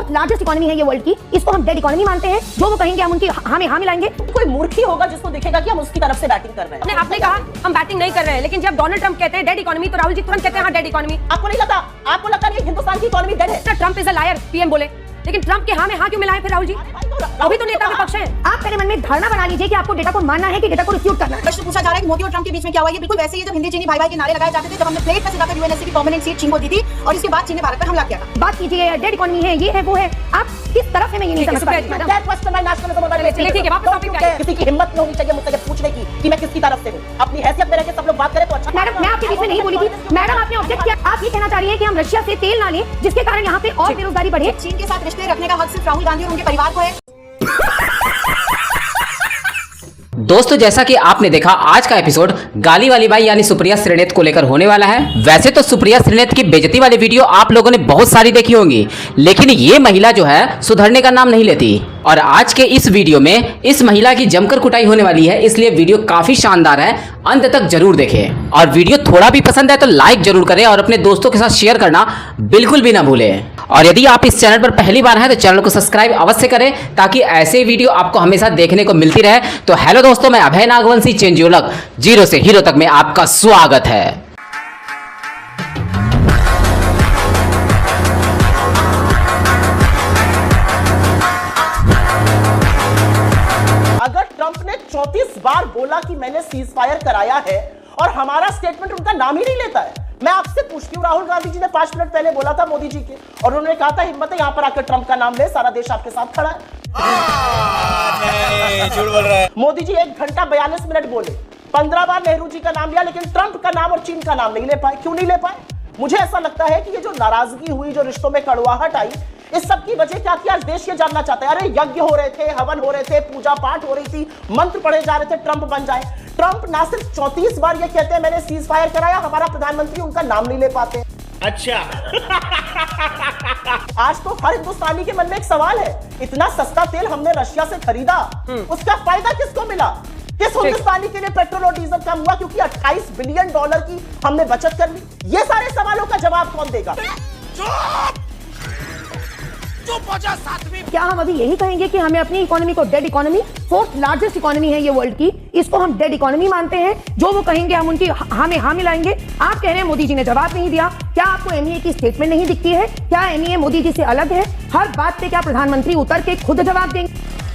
Fourth largest economy है ये world की, इसको हम डेड इकोनॉमी मानते हैं। जो वो कहेंगे हम उनकी हाँ में हाँ मिलाएंगे। कोई मूर्ख ही होगा जिसको दिखेगा कि हम उसकी तरफ से बैटिंग कर रहे हैं। आपने कहा हम बैटिंग नहीं कर रहे हैं, लेकिन जब डोनाल्ड ट्रंप कहते हैं डेड इकोनॉमी तो राहुल जी तुरंत कहते हैं हाँ डेड इकोनॉमी। आपको नहीं लगता? आपको लगता नहीं हिंदुस्तान की इकोनॉमी डेड है? Trump is a liar, PM बोले, लेकिन ट्रंप के हाँ में हाँ क्यों मिलाएं फिर राहुल जी? अभी तो नेता विपक्ष है। आप पहले मन में धारणा बना लीजिए कि आपको डेटा को मानना है कि डेटा को रिफ्यूट करना है। प्रश्न पूछा जा रहा है कि मोदी और ट्रंप के बीच में क्या हुआ? ये बिल्कुल वैसे ही है जब हिंदी चीनी भाई भाई के नारे लगाए जाते थे, जब हमने प्लेट में सिखाकर यूएनएससी की परमानेंट सीट चीन को दी थी और इसके बाद चीन ने भारत पर हमला किया था। बात कीजिए डेड इकोनॉमी है, ये है वो है, आप किस तरफ है मैं ये नहीं समझ पा रही। किसी की हिम्मत नहीं होनी चाहिए मुझसे पूछने की कि मैं किसकी तरफ से हूँ। अपनी हैसियत में रहकर सब लोग बात करें तो अच्छा। मैडम मैं आपके बीच में नहीं बोली थी। मैडम आपने ऑब्जेक्ट किया, आप ये कहना चाह रही हैं कि हम रशिया से तेल ना लें जिसके कारण यहाँ पे और बेरोजगारी बढ़े। चीन के साथ रिश्ते रखने का हक सिर्फ राहुल गांधी और उनके परिवार को है। दोस्तों, जैसा कि आपने देखा, आज का एपिसोड गाली वाली बाई यानी सुप्रिया श्रीनेत को लेकर होने वाला है। वैसे तो सुप्रिया श्रीनेत की बेइज्जती वाली वीडियो आप लोगों ने बहुत सारी देखी होंगी, लेकिन ये महिला जो है सुधरने का नाम नहीं लेती। और आज के इस वीडियो में इस महिला की जमकर कुटाई होने वाली है, इसलिए वीडियो काफी शानदार है, अंत तक जरूर देखें। और वीडियो थोड़ा भी पसंद है तो लाइक जरूर करें और अपने दोस्तों के साथ शेयर करना बिल्कुल भी ना भूलें। और यदि आप इस चैनल पर पहली बार हैं तो चैनल को सब्सक्राइब अवश्य करें ताकि ऐसे वीडियो आपको हमेशा देखने को मिलती रहे। तो हेलो दोस्तों, मैं Abhay Nagvanshi, change your luck, zero से हीरो तक में आपका स्वागत है। अगर ट्रंप ने 34 बार बोला कि मैंने सीज फायर कराया है और हमारा स्टेटमेंट उनका नाम ही नहीं लेता है, मैं आपसे पूछती हूँ, राहुल गांधी जी ने 5 मिनट पहले बोला था मोदी जी के, और उन्होंने कहा था हिम्मत है यहाँ पर आकर ट्रंप का नाम ले, सारा देश आपके साथ खड़ा है। झूठ बोल रहा है। मोदी जी 1 घंटा 42 मिनट बोले, 15 बार नेहरू जी का नाम लिया, लेकिन ट्रंप का नाम और चीन का नाम नहीं ले पाए। क्यों नहीं ले पाए? मुझे ऐसा लगता है कि ये जो नाराजगी हुई, जो रिश्तों में कड़वाहट आई, इस सब की वजह क्या थी? आज देश ये जानना चाहता है। अरे यज्ञ हो रहे थे, हवन हो रहे थे, पूजा पाठ हो रही थी, मंत्र पढ़े जा रहे थे, ट्रंप बन जाए। ट्रंप ना सिर्फ 34 बार ये कहते हैं मैंने सीज फायर कराया, हमारा प्रधानमंत्री उनका नाम नहीं ले पाते। अच्छा। आज तो हर हिंदुस्तानी के मन में एक सवाल है, इतना सस्ता तेल हमने रशिया से खरीदा, उसका फायदा किसको मिला? किस हिंदुस्तानी के लिए पेट्रोल और डीजल कम हुआ क्योंकि 28 बिलियन डॉलर की हमने बचत कर ली? ये सारे सवालों का जवाब कौन देगा? क्या हम अभी यही कहेंगे कि हमें अपनी इकोनॉमी को dead economy, fourth largest economy है ये वर्ल्ड की, इसको हम डेड इकोनॉमी मानते हैं? जो वो कहेंगे हम उनकी हाँ में हाँ मिलाएंगे। आप कह रहे हैं मोदी जी ने जवाब नहीं दिया। क्या आपको एमईए की स्टेटमेंट नहीं दिखती है? क्या एमईए मोदी जी से अलग है? हर बात पे क्या प्रधानमंत्री उतर के खुद जवाब देंगे?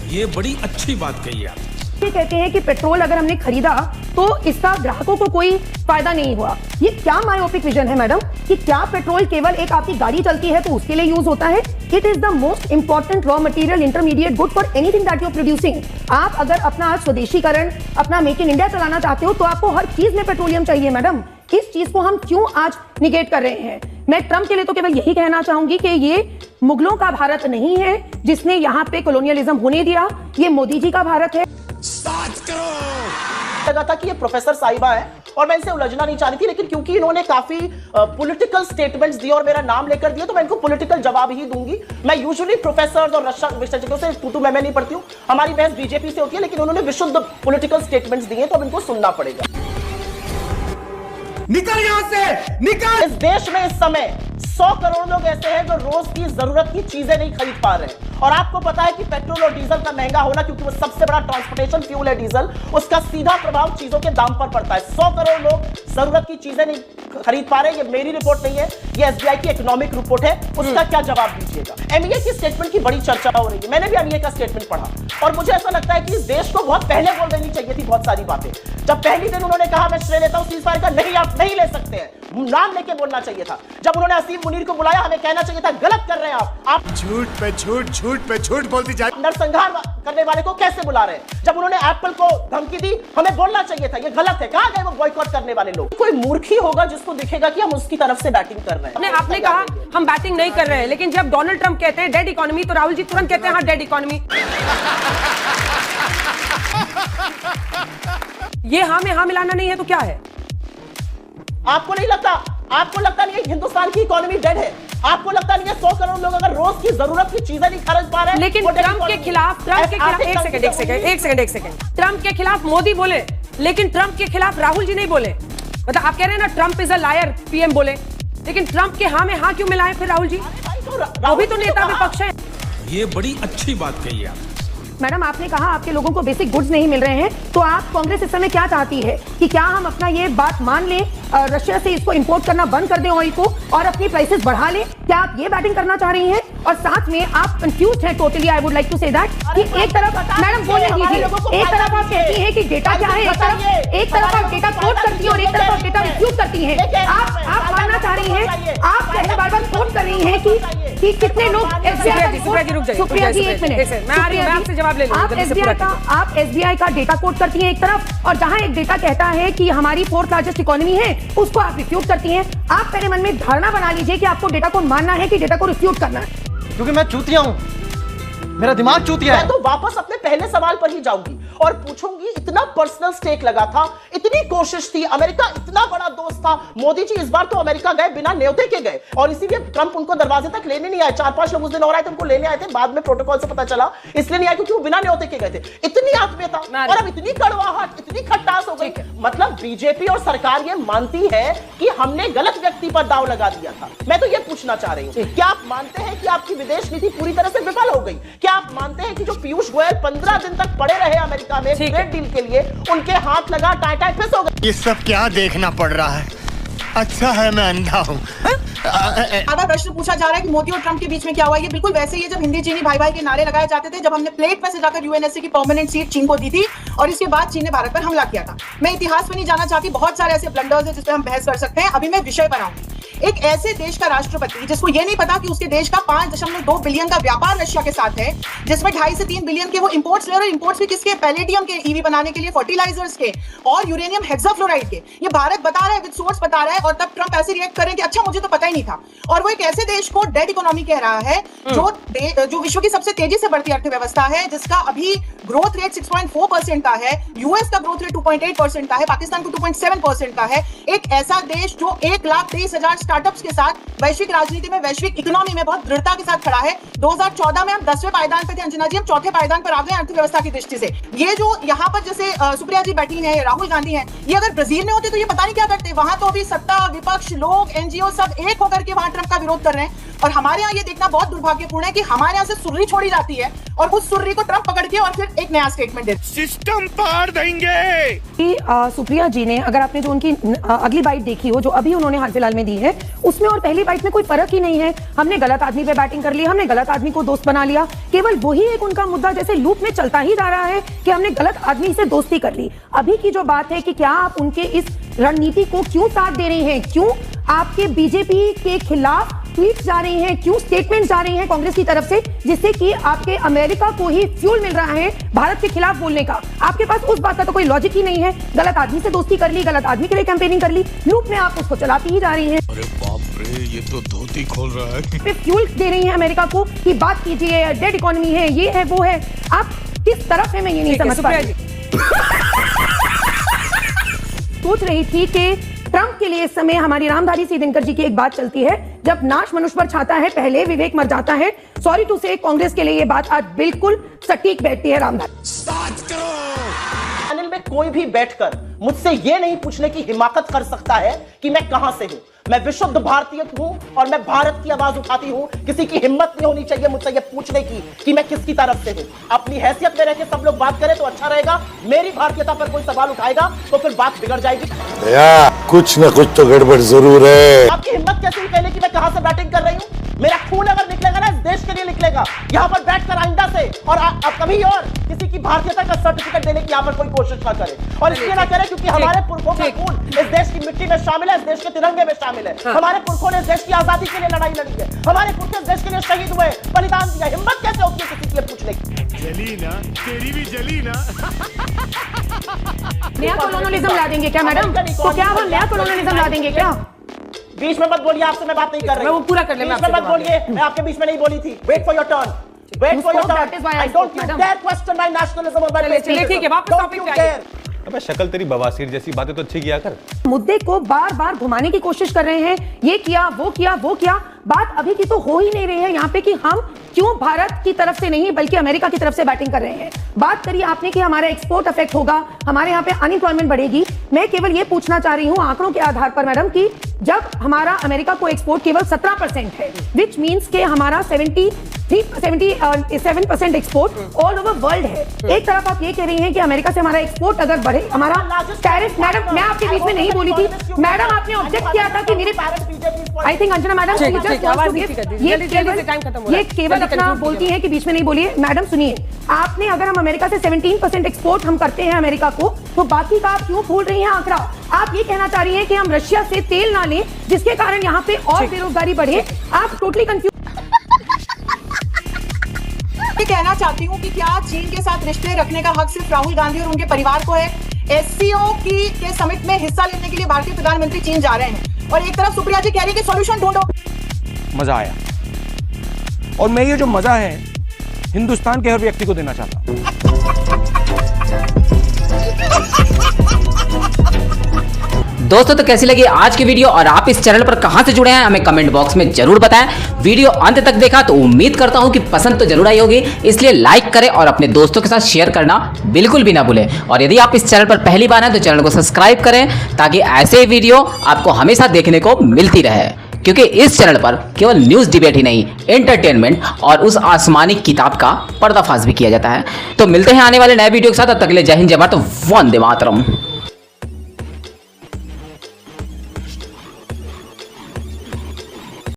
ये बड़ी अच्छी बात कही आप। ये कहते हैं कि पेट्रोल अगर हमने खरीदा तो इसका ग्राहकों को कोई फायदा नहीं हुआ। ये क्या मायोपिक विजन है मैडम, कि क्या पेट्रोल केवल एक आपकी गाड़ी चलती है तो उसके लिए यूज होता है? It is the most important raw material, intermediate good for anything that you are producing. आप अगर अपना स्वदेशीकरण, अपना मेक इन इंडिया चलाना चाहते हो तो आपको हर चीज में पेट्रोलियम चाहिए मैडम। इस चीज को हम क्यों आज निगेट कर रहे हैं? मैं ट्रंप के लिए तो केवल यही कहना चाहूंगी कि ये मुगलों का भारत नहीं है जिसने यहाँ पे कॉलोनियलिज्म होने दिया, ये मोदी जी का भारत है। लगा था कि ये प्रोफेसर साहिबा है और मैं इनसे उलझना नहीं चाह रही थी, लेकिन क्योंकि इन्होंने काफी पॉलिटिकल स्टेटमेंट्स दिए और मेरा नाम लेकर दिए तो मैं इनको पॉलिटिकल जवाब ही दूंगी। मैं यूजुअली प्रोफेसर और विशेषज्ञों से तू मैं नहीं पढ़ती हूँ, हमारी बहस बीजेपी से होती है, लेकिन उन्होंने विशुद्ध पॉलिटिकल स्टेटमेंट्स दिए तो अब इनको सुनना पड़ेगा। निकल यहाँ से, निकल। इस देश में इस समय 100 करोड़ लोग ऐसे हैं जो रोज की जरूरत की चीजें नहीं खरीद पा रहे हैं। और आपको पता है कि पेट्रोल और डीजल का महंगा होना, क्योंकि वो सबसे बड़ा ट्रांसपोर्टेशन फ्यूल है डीजल, उसका सीधा प्रभाव चीजों के दाम पर पड़ता है। 100 करोड़ लोग जरूरत की चीजें नहीं खरीद पा रहे। ये मेरी रिपोर्ट नहीं है, ये एसबीआई की इकोनॉमिक रिपोर्ट है। उसका क्या जवाब दीजिएगा? एमईए की स्टेटमेंट की बड़ी चर्चा हो रही है, मैंने भी एमईए का स्टेटमेंट पढ़ा और मुझे ऐसा लगता है कि इस देश को बहुत पहले बोल देनी चाहिए थी बहुत सारी बातें। जब पहली दिन उन्होंने कहा मैं श्रेय लेता हूं सीज फायर का, नहीं आप नहीं ले सकते हैं, नाम लेके बोलना चाहिए था। जब उन्होंने असीम मुनीर को बुलाया, हमें कहना चाहिए था गलत कर रहे हैं आप झूठ पे झूठ, झूठ पे झूठ बोलती जा। नरसंहार करने वाले को कैसे बुला रहे हैं? जब उन्होंने एप्पल को धमकी दी, हमें बोलना चाहिए था ये गलत है। कहां गए वो बॉयकॉट करने वाले लोग? कोई मूर्ख ही होगा जिसको दिखेगा कि हम उसकी तरफ से बैटिंग कर रहे हैं। आपने कहा हम बैटिंग नहीं कर रहे हैं, लेकिन जब डोनाल्ड ट्रंप कहते हैं डेड इकोनॉमी तो राहुल जी तुरंत कहते हैं हाँ डेड इकोनॉमी। ये हाँ में हाँ मिलाना नहीं है तो क्या है? आपको नहीं लगता? आपको लगता नहीं है हिंदुस्तान की इकोनॉमी डेड है? आपको लगता नहीं है 100 करोड़ लोग अगर रोज की जरूरत की चीजें नहीं खरीद पा रहे हैं? लेकिन ट्रंप के खिलाफ एक सेकंड ट्रंप के खिलाफ मोदी बोले, लेकिन ट्रंप के खिलाफ राहुल जी नहीं बोले। मतलब आप कह रहे हैं ना Trump is a liar, PM बोले, लेकिन ट्रंप के हाँ में हाँ क्यों मिलाएं फिर राहुल जी? अभी तो नेता विपक्ष है। ये बड़ी अच्छी बात कही आप। मैडम आपने कहा आपके लोगों को बेसिक गुड्स नहीं मिल रहे हैं, तो आप कांग्रेस इस समय क्या चाहती है कि क्या हम अपना ये बात मान लें, रशिया से इसको इंपोर्ट करना बंद कर दें ऑयल को और अपनी प्राइसेस बढ़ा लें? क्या आप ये बैटिंग करना चाह रही हैं? और साथ में आप कंफ्यूज हैं totally, I would like to say that कि एक तरफ मैडम बोलने दीजिए, एक तरफ आप कहती हैं कि डेटा क्या है, एक तरफ आप डेटा कोट करती हैं और एक तरफ आप डेटा रिफ्यूज करती हैं। आप मानना चाह रही हैं, आप पहले बार कोट कर रही हैं कि कितने लोग सुप्रिया जी एक मिनट, मैं आ रही हूं, मैं आपसे जवाब ले लूंगी। आप एसबीआई का डेटा कोट करती हैं एक तरफ, और जहां एक डेटा कहता है कि हमारी 4th लार्जेस्ट इकोनॉमी है उसको आप रिफ्यूज करती हैं। आप पहले मन में धारणा बना लीजिए कि आपको डेटा को मानना है कि डेटा को रिफ्यूज करना है। क्योंकि मैं चूतिया हूं, मेरा दिमाग चूतिया है। मैं तो वापस अपने पहले सवाल पर ही जाऊंगी और पूछूंगी, इतना पर्सनल स्टेक लगा था, इतनी कोशिश थी, अमेरिका इतना बड़ा दोस्त था, मोदी जी इस बार तो अमेरिका गए बिना न्योते के गए और इसीलिए ट्रंप उनको दरवाजे तक लेने नहीं आए। 4-5 लोग उस दिन और आए थे, उनको लेने आए थे, बाद में प्रोटोकॉल से पता चला इसलिए नहीं आए क्योंकि वो बिना न्योते के गए थे। इतनी आत्मीयता और अब इतनी कड़वाहट, इतनी खट्टास हो गई। मतलब बीजेपी और सरकार ये मानती है कि हमने गलत व्यक्ति पर दांव लगा दिया था। मैं तो ये पूछना चाह रही हूं, क्या आप मानते हैं कि आपकी विदेश नीति पूरी तरह से विफल हो गई? क्या आप मानते हैं कि जो पीयूष गोयल 15 दिन तक पड़े रहे अमेरिका में ट्रेड डील के लिए, उनके हाथ लगा टाई फिस हो गए? ये सब क्या देखना पड़ रहा है? अच्छा है मैं अंधा हूँ। अगर प्रश्न पूछा जा रहा है कि मोदी और ट्रंप के बीच में क्या हुआ, ये बिल्कुल वैसे ही है जब हिंदी चीनी भाई भाई के नारे लगाए जाते थे, जब हमने प्लेट में से जाकर यूएनएससी की परमानेंट सीट चीन को दी थी और इसके बाद चीन ने भारत पर हमला किया था। मैं इतिहास में नहीं जाना चाहती, बहुत सारे ऐसे ब्लंडर्स हैं जिस पे हम बहस कर सकते हैं। अभी मैं विषय पर आऊं। एक ऐसे देश का राष्ट्रपति जिसको ये नहीं पता कि उसके देश का 5.2 बिलियन का व्यापार रशिया के साथ है, जिसमें 2.5 से 3 बिलियन के वो इंपोर्ट्स ले रहे हैं। इंपोर्ट्स भी किसके? पैलेडियम के, ईवी बनाने के लिए, फर्टिलाइजर्स के और यूरेनियम हेक्साफ्लोराइड के। ये भारत बता रहा है, विद सोर्स बता रहा है, और तब ट्रंप ऐसे रिएक्ट करें कि अच्छा मुझे तो पता ही नहीं था। और वो एक ऐसे देश को डेड इकोनॉमी कह रहा है जो विश्व की सबसे तेजी से बढ़ती अर्थव्यवस्था है, जिसका अभी ग्रोथ रेट 6.4% का है, यूएस का ग्रोथ रेट 2.8% का है, पाकिस्तान को 2.7% का है। एक ऐसा देश जो 1,23,000 स्टार्टअप्स के साथ वैश्विक राजनीति में, वैश्विक इकोनॉमी में बहुत दृढ़ता के साथ खड़ा है। 2014 में हम 10वें पायदान पे थे अंजना जी, हम 4थे पायदान पर आ गए अर्थव्यवस्था की दृष्टि से। ये जो यहाँ पर जैसे सुप्रिया जी बैठी हैं, राहुल गांधी हैं, ये अगर ब्राजील में होते तो ये पता नहीं क्या करते। वहां तो अभी सत्ता, विपक्ष, लोग, एनजीओ सब एक होकर के वहां ट्रंप का विरोध कर रहे हैं। और हमारे यहाँ ये देखना बहुत दुर्भाग्यपूर्ण है कि हमारे यहाँ से सुर्री छोड़ी जाती है और उस सुर्री को ट्रंप पकड़ के और फिर एक नया स्टेटमेंट देते। सिस्टम पाड़ देंगे। सुप्रिया जी ने, अगर आपने जो उनकी अगली बाइट देखी हो जो अभी उन्होंने हाल फिलहाल में दी है, उसमें और पहली बाइट में कोई फर्क ही नहीं है। हमने गलत आदमी पे बैटिंग कर ली, हमने गलत आदमी को दोस्त बना लिया। केवल वही एक उनका मुद्दा जैसे लूप में चलता ही जा रहा है कि हमने गलत आदमी से दोस्ती कर ली। अभी की जो बात है कि क्या आप उनके इस रणनीति को क्यों साथ दे रही हैं, क्यों आपके बीजेपी के खिलाफ ट्वीट जा रही हैं, क्यों स्टेटमेंट जा रही हैं कांग्रेस की तरफ से, जिससे कि आपके अमेरिका को ही फ्यूल मिल रहा है भारत के खिलाफ बोलने का? आपके पास उस बात का तो कोई लॉजिक ही नहीं है। गलत आदमी से दोस्ती कर ली, गलत आदमी के लिए कैंपेनिंग कर ली, लूप में आप उसको चलाती ही जा रही हैं। अरे बाप रे, ये तो धोती खोल रहा है। फ्यूल दे रही हैं अमेरिका को कि बात कीजिए, डेड इकोनॉमी है, ये है, वो है। आप किस तरफ है मैं ये नहीं समझ पा रही। सोच रही थी कि ट्रंप के लिए इस समय हमारी रामधारी सी दिनकर जी की एक बात चलती है, जब नाश मनुष्य पर छाता है पहले विवेक मर जाता है। सॉरी टू से कांग्रेस के लिए ये बात आज बिल्कुल सटीक बैठती है। रामधारी पैनल में कोई भी बैठकर मुझसे ये नहीं पूछने की हिमाकत कर सकता है कि मैं कहां से हूं। मैं विशुद्ध भारतीय हूं और मैं भारत की आवाज उठाती हूं। किसी की हिम्मत नहीं होनी चाहिए मुझसे ये पूछने की कि मैं किसकी तरफ से हूं। अपनी हैसियत में रहकर सब लोग बात करें तो अच्छा रहेगा। मेरी भारतीयता पर कोई सवाल उठाएगा तो फिर बात बिगड़ जाएगी। कुछ ना कुछ तो गड़बड़ जरूर है। आपकी हिम्मत कैसे हुई कहने की मैं कहां से बैटिंग कर रही हूं? मेरा खून अगर निकलेगा ना, इस देश के लिए निकलेगा। यहां पर बैठकर आइंदा से और अब कभी और किसी की भारतीयता का सर्टिफिकेट देने की यहां पर कोई कोशिश ना करे। और इसलिए ना करे क्योंकि हमारे पुरखों का खून इस देश की मिट्टी में शामिल है, इस देश के तिरंगे में शामिल है। हमारे पुरखों ने इस देश की आजादी के लिए लड़ाई लड़ी है, हमारे पुरखे इस देश के लिए शहीद हुए, बलिदान दिया। हिम्मत कैसे होती है किसी की पूछने की? जली ना, तेरी भी जली ना। नया कॉलोनियलिज्म ला देंगे क्या मैडम? तो क्या हम नया कॉलोनियलिज्म ला देंगे क्या? बीच में मत बोलिए, आपसे मैं बात नहीं कर रही। मैं वो पूरा कर ले, बीच में मत बोलिए, मैं आपके बीच में नहीं बोली थी। Wait for your turn, wait for your turn. I don't you dare question my nationalism और माय चलिए ठीक है, वापस टॉपिक पे आइए। अबे शक्ल तेरी बवासीर जैसी बातें तो अच्छी किया कर। मुद्दे को बार बार घुमाने की कोशिश कर रहे हैं। ये किया, वो किया, वो किया। बात अभी की तो हो ही नहीं रही है यहाँ पे कि हम क्यों भारत की तरफ से नहीं बल्कि अमेरिका की तरफ से बैटिंग कर रहे हैं। बात करिए आपने कि हमारा एक्सपोर्ट अफेक्ट होगा, हमारे यहाँ पे अनएम्प्लॉयमेंट बढ़ेगी। मैं केवल ये पूछना चाह रही हूँ आंकड़ों के आधार पर मैडम कि जब हमारा अमेरिका को एक्सपोर्ट केवल 17% है, विच मीन्स के हमारा 77% एक्सपोर्ट ऑल ओवर वर्ल्ड है। एक तरफ आप ये कह रही हैं कि अमेरिका से हमारा एक्सपोर्ट अगर बढ़े, हमारा टैरिफ, मैडम मैं आपके बीच में नहीं बोली थी मैडम, आपने ऑब्जेक्ट किया था कि मेरे आई थिंक अंजना मैडम ये केवल अपना बोलती है कि बीच में नहीं बोलिए। मैडम सुनिए, आपने अगर हम अमेरिका से 17% एक्सपोर्ट हम करते हैं अमेरिका को, तो बाकी का आप क्यों भूल रही हैं आंकड़ा? आप ये कहना चाह रही हैं कि हम रशिया से तेल ना लें जिसके कारण यहाँ पे और बेरोजगारी बढ़े। आप टोटली कंफ्यूज। मैं कहना चाहती हूँ कि क्या चीन के साथ रिश्ते रखने का हक सिर्फ राहुल गांधी और उनके परिवार को है? SCO के समिट में हिस्सा लेने के लिए भारतीय प्रधानमंत्री चीन जा रहे हैं और एक तरफ सुप्रिया जी कह रही है कि सॉल्यूशन ढूंढो। मजा आया और मैं ये जो मजा है हिंदुस्तान के हर व्यक्ति को देना चाहता हूं। दोस्तों तो कैसी लगी आज की वीडियो और आप इस चैनल पर कहां से जुड़े हैं हमें कमेंट बॉक्स में जरूर बताएं। वीडियो अंत तक देखा तो उम्मीद करता हूं कि पसंद तो जरूर आई होगी, इसलिए लाइक करें और अपने दोस्तों के साथ शेयर करना बिल्कुल भी ना भूलें। और यदि आप इस चैनल पर पहली बार हैं तो चैनल को सब्सक्राइब करें ताकि ऐसे वीडियो आपको हमेशा देखने को मिलती रहे, क्योंकि इस चैनल पर केवल न्यूज़ डिबेट ही नहीं, एंटरटेनमेंट और उस आसमानी किताब का पर्दाफाश भी किया जाता है। तो मिलते हैं आने वाले नए वीडियो के साथ, तब तक के लिए जय हिंद जय भारत, वंदे मातरम।